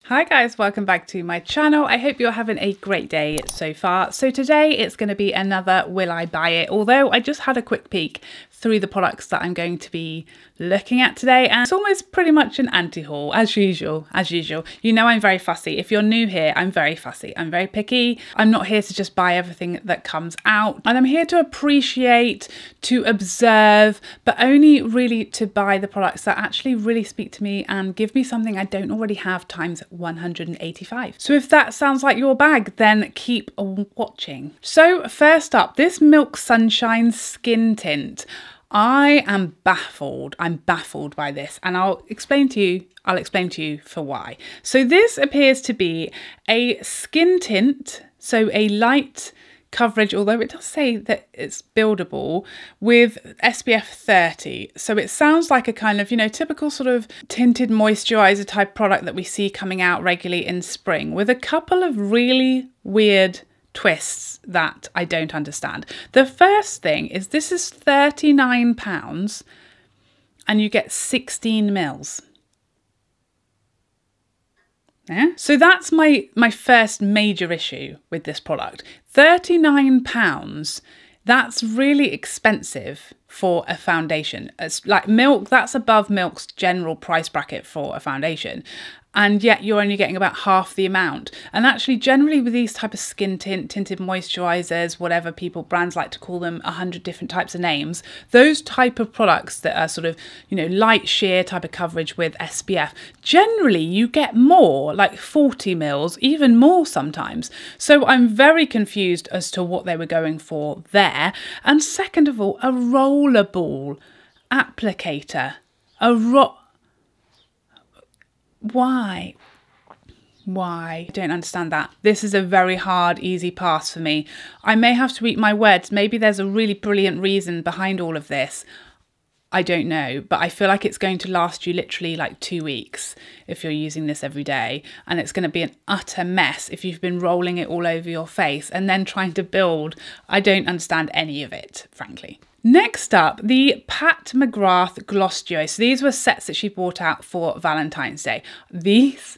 Hi guys, welcome back to my channel. I hope you're having a great day so far. So today it's going to be another Will I Buy It? Although I just had a quick peek through the products that I'm going to be looking at today, and it's almost pretty much an anti-haul as usual. You know I'm very fussy. If you're new here, I'm very fussy. I'm very picky. I'm not here to just buy everything that comes out, and I'm here to appreciate, to observe, but only really to buy the products that actually really speak to me and give me something I don't already have times 185. So if that sounds like your bag, then keep watching. So first up, this Milk Sunshine Skin Tint. I am baffled. I'm baffled by this, and I'll explain to you for why. So this appears to be a skin tint, so a light coverage, although it does say that it's buildable, with SPF 30. So it sounds like a kind of, you know, typical sort of tinted moisturizer type product that we see coming out regularly in spring, with a couple of really weird twists that I don't understand. The first thing is this is £39 and you get 16 mils. Yeah? So that's my first major issue with this product. £39, that's really expensive for a foundation. It's like Milk, that's above Milk's general price bracket for a foundation. And yet you're only getting about half the amount. And actually generally with these type of skin tinted moisturizers, whatever brands like to call them, 100 different types of names, those type of products that are sort of, you know, light sheer type of coverage with SPF, generally you get more, like 40 mils, even more sometimes. So I'm very confused as to what they were going for there. And second of all, a rollerball applicator, Why? I don't understand that. This is a very hard, easy pass for me. I may have to eat my words. Maybe there's a really brilliant reason behind all of this. I don't know, but I feel like it's going to last you literally like 2 weeks if you're using this every day. And it's going to be an utter mess if you've been rolling it all over your face and then trying to build. I don't understand any of it, frankly. Next up, the Pat McGrath Gloss Duo. So these were sets that she brought out for Valentine's Day. These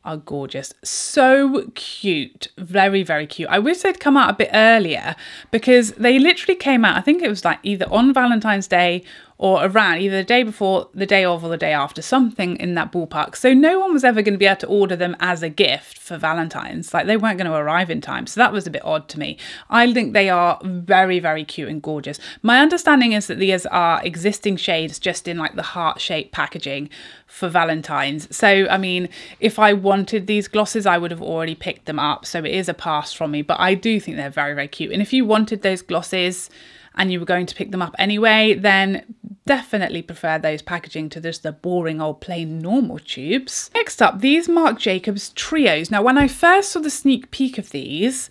are gorgeous. So cute. Very, very cute. I wish they'd come out a bit earlier because they literally came out, I think it was like either on Valentine's Day or around either the day before, the day of, or the day after, something in that ballpark. So no one was ever going to be able to order them as a gift for Valentine's. Like they weren't going to arrive in time. So that was a bit odd to me. I think they are very, very cute and gorgeous. My understanding is that these are existing shades just in like the heart-shaped packaging for Valentine's. So, I mean, if I wanted these glosses, I would have already picked them up. So it is a pass from me, but I do think they're very, very cute. And if you wanted those glosses and you were going to pick them up anyway, then definitely prefer those packaging to just the boring old plain normal tubes. Next up, these Marc Jacobs Trios. Now, when I first saw the sneak peek of these,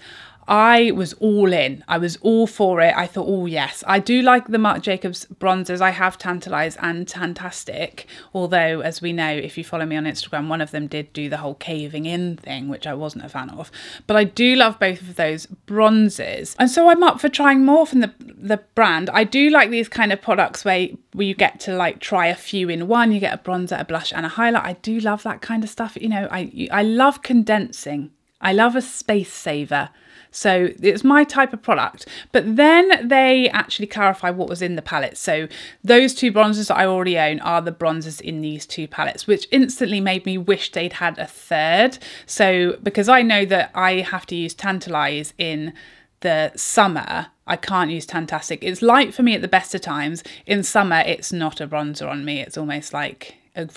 I was all in. I was all for it. I thought, oh yes, I do like the Marc Jacobs bronzers. I have Tantalize and Tantastic, although as we know, if you follow me on Instagram, one of them did do the whole caving in thing, which I wasn't a fan of. But I do love both of those bronzers. And so I'm up for trying more from the brand. I do like these kind of products where you get to like try a few in one. You get a bronzer, a blush and a highlight. I do love that kind of stuff. You know, I love condensing. I love a space saver. So it's my type of product. But then they actually clarify what was in the palette. So those two bronzers that I already own are the bronzers in these two palettes, which instantly made me wish they'd had a third. So because I know that I have to use Tantalize in the summer, I can't use Tantastic. It's light for me at the best of times. In summer, it's not a bronzer on me. It's almost like it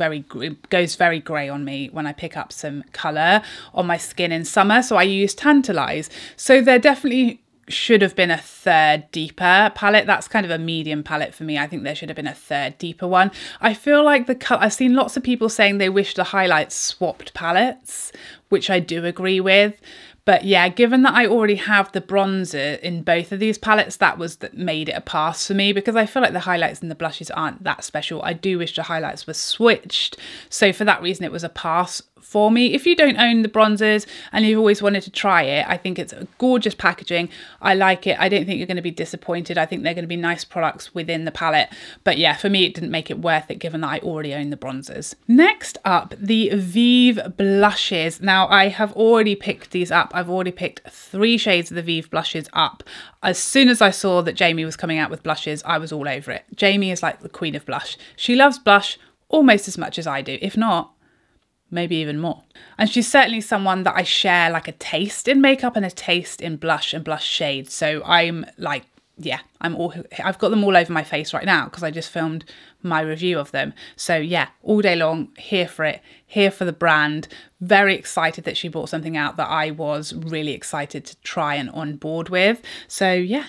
goes very grey on me when I pick up some colour on my skin in summer. So I use Tantalize. So there definitely should have been a third deeper palette. That's kind of a medium palette for me. I think there should have been a third deeper one. I feel like I've seen lots of people saying they wish the highlights swapped palettes, which I do agree with. But yeah, given that I already have the bronzer in both of these palettes, that made it a pass for me, because I feel like the highlights and the blushes aren't that special. I do wish the highlights were switched. So for that reason, it was a pass for me. If you don't own the bronzers and you've always wanted to try it, I think it's a gorgeous packaging. I like it. I don't think you're going to be disappointed. I think they're going to be nice products within the palette. But yeah, for me, it didn't make it worth it given that I already own the bronzers. Next up, the Vive blushes. Now, I have already picked these up. I've already picked 3 shades of the Vive blushes up. As soon as I saw that Jamie was coming out with blushes, I was all over it. Jamie is like the queen of blush. She loves blush almost as much as I do, if not, maybe even more. And she's certainly someone that I share like a taste in makeup and a taste in blush and blush shades. So I'm like, yeah, I've got them all over my face right now because I just filmed my review of them. So yeah, all day long, here for it, here for the brand. Very excited that she brought something out that I was really excited to try and on board with. So yeah,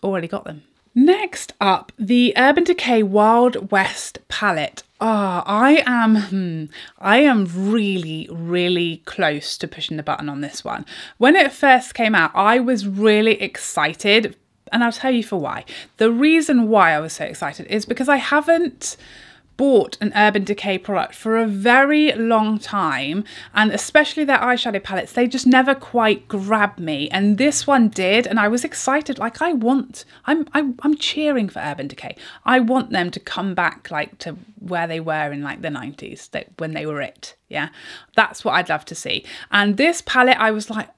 already got them. Next up, the Urban Decay Wild West palette. Oh, I am really, really close to pushing the button on this one. When it first came out, I was really excited, and I'll tell you for why. The reason why I was so excited is because I haven't bought an Urban Decay product for a very long time, and especially their eyeshadow palettes, they just never quite grabbed me, and this one did, and I was excited. Like I'm cheering for Urban Decay. I want them to come back like to where they were in like the 90s, when they were it. Yeah, that's what I'd love to see. And this palette, I was like,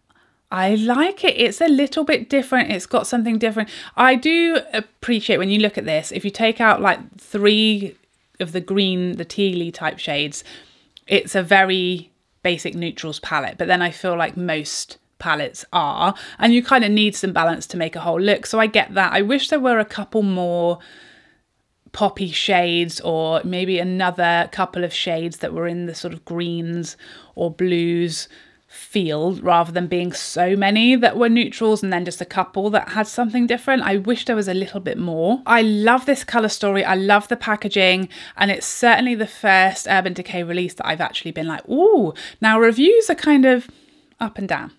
I like it. It's a little bit different. It's got something different. I do appreciate when you look at this, if you take out like 3 of the green, the tealy type shades, it's a very basic neutrals palette, but then I feel like most palettes are, and you kind of need some balance to make a whole look. So I get that. I wish there were a couple more poppy shades, or maybe another couple of shades that were in the sort of greens or blues field, rather than being so many that were neutrals and then just a couple that had something different. I wish there was a little bit more. I love this colour story. I love the packaging, and it's certainly the first Urban Decay release that I've actually been like, ooh. Now reviews are kind of up and down.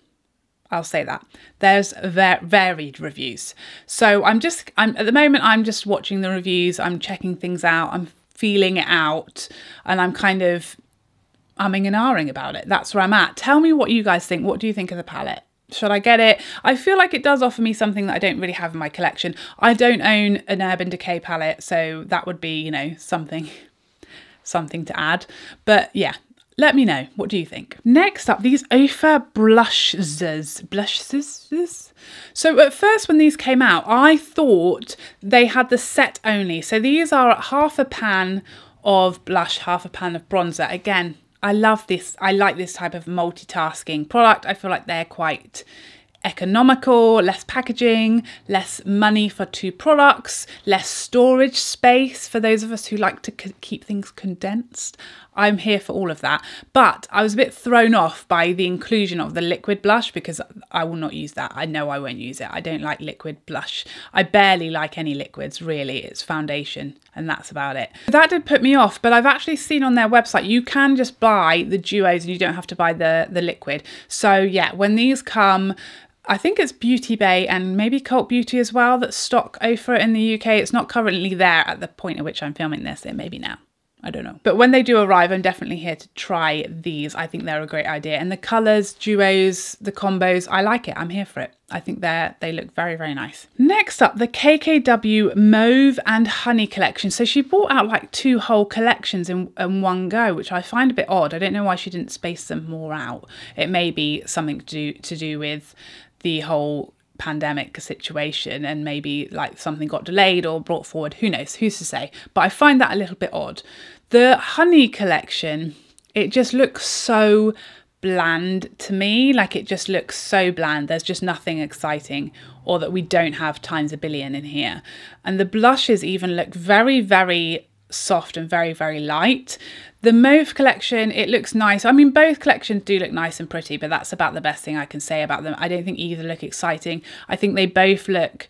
I'll say that. There's varied reviews. So I'm at the moment, I'm just watching the reviews. I'm checking things out. I'm feeling it out, and I'm kind of umming and ahhing about it. That's where I'm at. Tell me what you guys think. What do you think of the palette? Should I get it? I feel like it does offer me something that I don't really have in my collection. I don't own an Urban Decay palette, so that would be, you know, something to add. But yeah, let me know. What do you think? Next up, these Ofra Blushzers. So at first when these came out, I thought they had the set only. So these are half a pan of blush, half a pan of bronzer. Again, I love this. I like this type of multitasking product. I feel like they're quite economical, less packaging, less money for 2 products, less storage space for those of us who like to keep things condensed. I'm here for all of that. But I was a bit thrown off by the inclusion of the liquid blush, because I will not use that. I know I won't use it. I don't like liquid blush. I barely like any liquids, really. It's foundation, and that's about it. That did put me off, but I've actually seen on their website, you can just buy the duos and you don't have to buy the liquid. So yeah, when these come, I think it's Beauty Bay and maybe Cult Beauty as well that stock Ofra in the UK. It's not currently there at the point at which I'm filming this. It may be now. I don't know. But when they do arrive, I'm definitely here to try these. I think they're a great idea. And the colours, duos, the combos, I like it. I'm here for it. I think they look very, very nice. Next up, the KKW Mauve and Honey collection. So she brought out like 2 whole collections in one go, which I find a bit odd. I don't know why she didn't space them more out. It may be something to do with the whole pandemic situation, and maybe like something got delayed or brought forward. Who knows? Who's to say? But I find that a little bit odd. The Honey collection, it just looks so bland to me. Like it just looks so bland. There's just nothing exciting, or that we don't have times a billion in here. And the blushes even look very, very soft and very, very light. The Mauve collection, it looks nice. I mean, both collections do look nice and pretty, but that's about the best thing I can say about them. I don't think either look exciting. I think they both look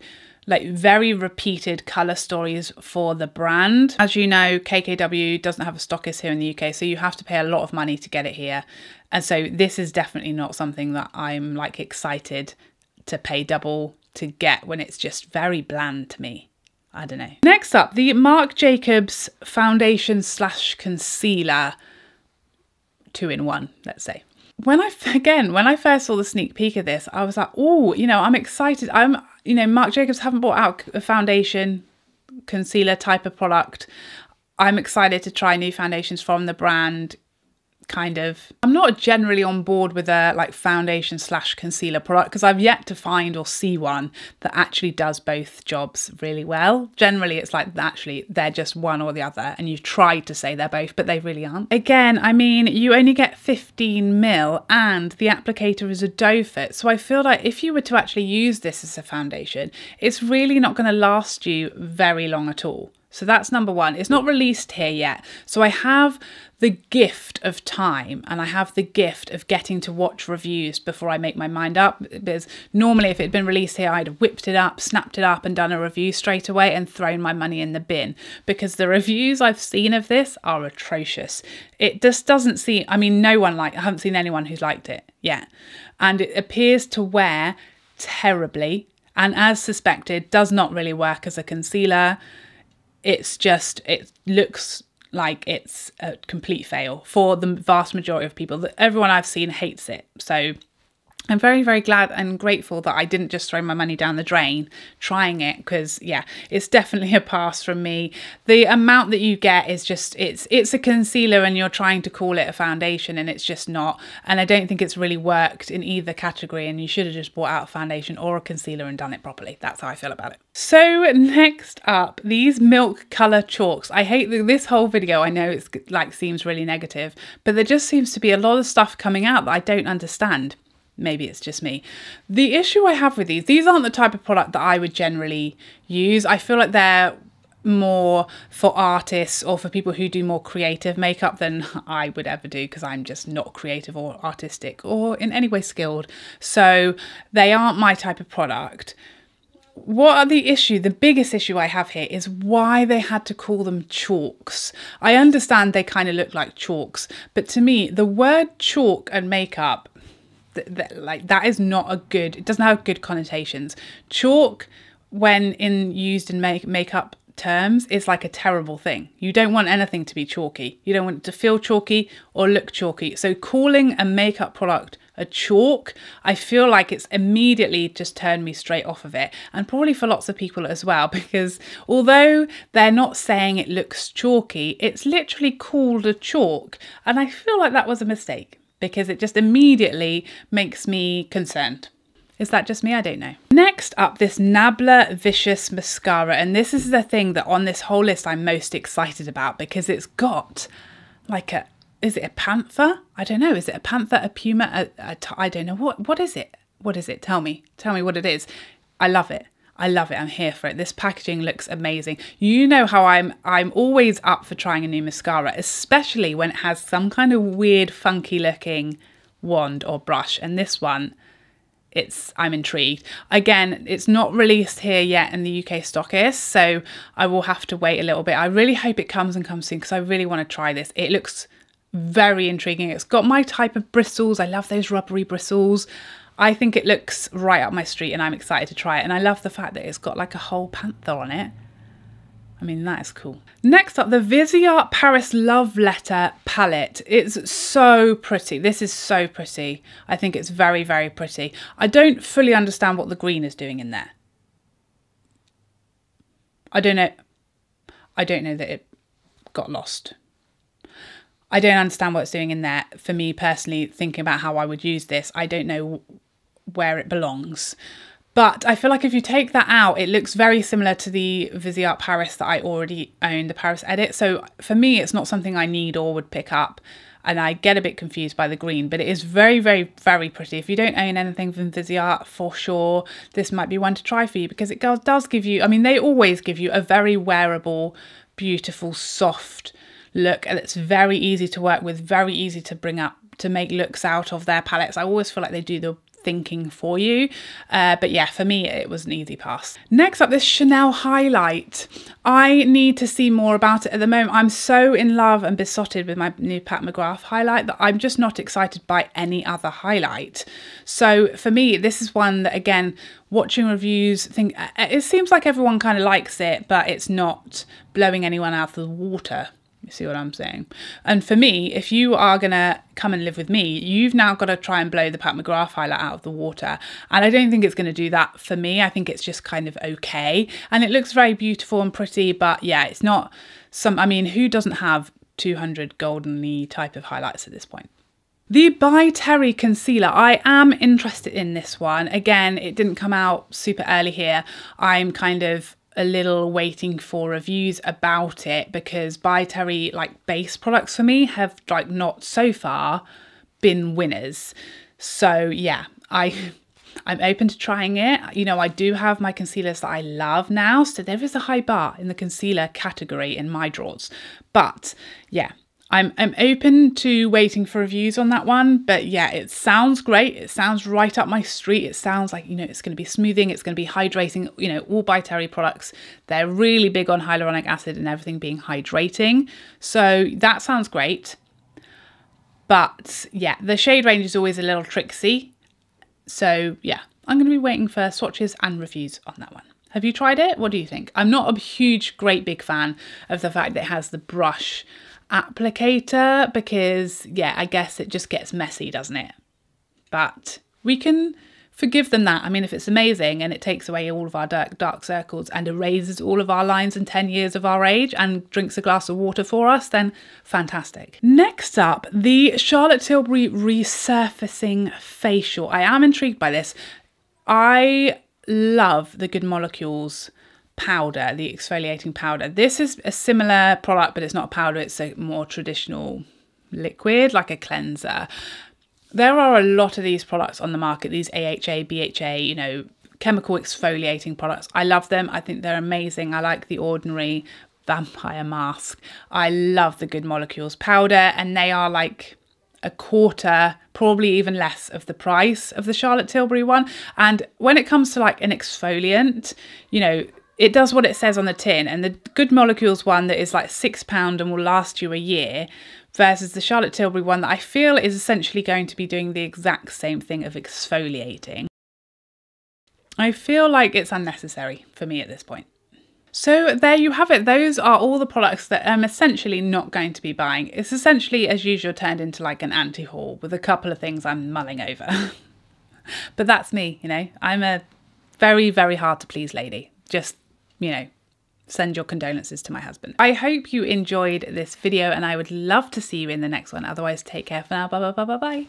like very repeated colour stories for the brand. As you know, KKW doesn't have a stockist here in the UK, so you have to pay a lot of money to get it here. And so this is definitely not something that I'm like excited to pay double to get when it's just very bland to me. I don't know. Next up, the Marc Jacobs foundation / concealer. 2-in-1, let's say. When I first saw the sneak peek of this, I was like, oh, you know, I'm excited. You know, Marc Jacobs haven't brought out a foundation concealer type of product. I'm excited to try new foundations from the brand. Kind of. I'm not generally on board with a like foundation / concealer product because I've yet to find or see one that actually does both jobs really well. Generally it's like actually they're just one or the other, and you've tried to say they're both but they really aren't. Again, I mean, you only get 15 ml and the applicator is a doe foot, so I feel like if you were to actually use this as a foundation, it's really not going to last you very long at all. So that's number one. It's not released here yet. So I have the gift of time and I have the gift of getting to watch reviews before I make my mind up. Because normally if it had been released here, I'd have whipped it up, snapped it up and done a review straight away and thrown my money in the bin. Because the reviews I've seen of this are atrocious. It just doesn't seem, I mean, I haven't seen anyone who's liked it yet. And it appears to wear terribly. And as suspected, does not really work as a concealer. It's just, it looks like it's a complete fail for the vast majority of people. Everyone I've seen hates it. So I'm very, very glad and grateful that I didn't just throw my money down the drain trying it, because yeah, it's definitely a pass from me. The amount that you get is just, it's a concealer and you're trying to call it a foundation and it's just not. And I don't think it's really worked in either category, and you should have just bought out a foundation or a concealer and done it properly. That's how I feel about it. So next up, these milk colour chalks. I hate this whole video. I know it's like seems really negative, but there just seems to be a lot of stuff coming out that I don't understand. Maybe it's just me. The issue I have with these aren't the type of product that I would generally use. I feel like they're more for artists or for people who do more creative makeup than I would ever do, because I'm just not creative or artistic or in any way skilled. So they aren't my type of product. What are the biggest issue I have here is why they had to call them chalks. I understand they kind of look like chalks, but to me, the word chalk and makeup, that is not a good, it doesn't have good connotations. Chalk, when used in makeup terms, is like a terrible thing. You don't want anything to be chalky. You don't want it to feel chalky or look chalky. So calling a makeup product a chalk, I feel like it's immediately just turned me straight off of it, and probably for lots of people as well, because although they're not saying it looks chalky, it's literally called a chalk, and I feel like that was a mistake, because it just immediately makes me concerned. Is that just me? I don't know. Next up, this Nabla Vicious Mascara. And this is the thing that on this whole list I'm most excited about, because it's got like a, is it a panther? I don't know. Is it a panther, a puma? I don't know. What is it? What is it? Tell me what it is. I love it. I love it. I'm here for it. This packaging looks amazing. You know how I'm always up for trying a new mascara, especially when it has some kind of weird, funky looking wand or brush. And this one, I'm intrigued. Again, it's not released here yet in the UK stockist, so I will have to wait a little bit. I really hope it comes soon, because I really want to try this. It looks very intriguing. It's got my type of bristles. I love those rubbery bristles. I think it looks right up my street and I'm excited to try it. And I love the fact that it's got like a whole panther on it. I mean, that is cool. Next up, the Viseart Paris Love Letter palette. It's so pretty. This is so pretty. I think it's very, very pretty. I don't fully understand what the green is doing in there. I don't know that it got lost. I don't understand what it's doing in there. For me personally, thinking about how I would use this, I don't know where it belongs. But I feel like if you take that out, it looks very similar to the Viseart Paris that I already own, the Paris Edit. So for me, it's not something I need or would pick up. And I get a bit confused by the green, but it is very, very, very pretty. If you don't own anything from Viseart, for sure, this might be one to try for you, because it does give you, I mean, they always give you a very wearable, beautiful, soft look, and it's very easy to work with, very easy to bring up, to make looks out of their palettes. I always feel like they do the thinking for you, but yeah, for me it was an easy pass. Next up, this Chanel highlight. I need to see more about it. At the moment, I'm so in love and besotted with my new Pat McGrath highlight that I'm just not excited by any other highlight. So for me, this is one that, again, watching reviews, it seems like everyone kind of likes it, but it's not blowing anyone out of the water. You see what I'm saying? And for me, if you are going to come and live with me, you've now got to try and blow the Pat McGrath highlight out of the water. And I don't think it's going to do that for me. I think it's just kind of okay. And it looks very beautiful and pretty, but yeah, it's not some, I mean, who doesn't have 200 golden-y type of highlights at this point? The By Terry Concealer, I am interested in this one. Again, it didn't come out super early here. I'm kind of a little waiting for reviews about it because By Terry like base products for me have like not so far been winners. So yeah, I'm open to trying it. You know, I do have my concealers that I love now, so there is a high bar in the concealer category in my drawers. But yeah, I'm open to waiting for reviews on that one, but yeah, it sounds great. It sounds right up my street. It sounds like, you know, it's going to be smoothing, it's going to be hydrating, you know, all By Terry products. They're really big on hyaluronic acid and everything being hydrating. So that sounds great. But yeah, the shade range is always a little tricksy. So yeah, I'm going to be waiting for swatches and reviews on that one. Have you tried it? What do you think? I'm not a huge, great big fan of the fact that it has the brush applicator because yeah, I guess it just gets messy, doesn't it? But we can forgive them that. I mean, if it's amazing and it takes away all of our dark circles and erases all of our lines and 10 years of our age and drinks a glass of water for us, then fantastic. Next up, the Charlotte Tilbury Resurfacing Facial. I am intrigued by this. I love the Good Molecules powder, the exfoliating powder. This is a similar product, but it's not a powder, it's a more traditional liquid, like a cleanser. There are a lot of these products on the market, these AHA, BHA, you know, chemical exfoliating products. I love them. I think they're amazing. I like the Ordinary Vampire Mask. I love the Good Molecules powder, and they are like a quarter, probably even less of the price of the Charlotte Tilbury one. And when it comes to like an exfoliant, you know, it does what it says on the tin, and the Good Molecules one that is like £6 and will last you a year versus the Charlotte Tilbury one that I feel is essentially going to be doing the exact same thing of exfoliating. I feel like it's unnecessary for me at this point. So there you have it. Those are all the products that I'm essentially not going to be buying. It's essentially, as usual, turned into like an anti-haul with a couple of things I'm mulling over. But that's me, you know. I'm a very, very hard to please lady. Just, you know, send your condolences to my husband. I hope you enjoyed this video and I would love to see you in the next one. Otherwise, take care for now. Bye, bye, bye, bye, bye.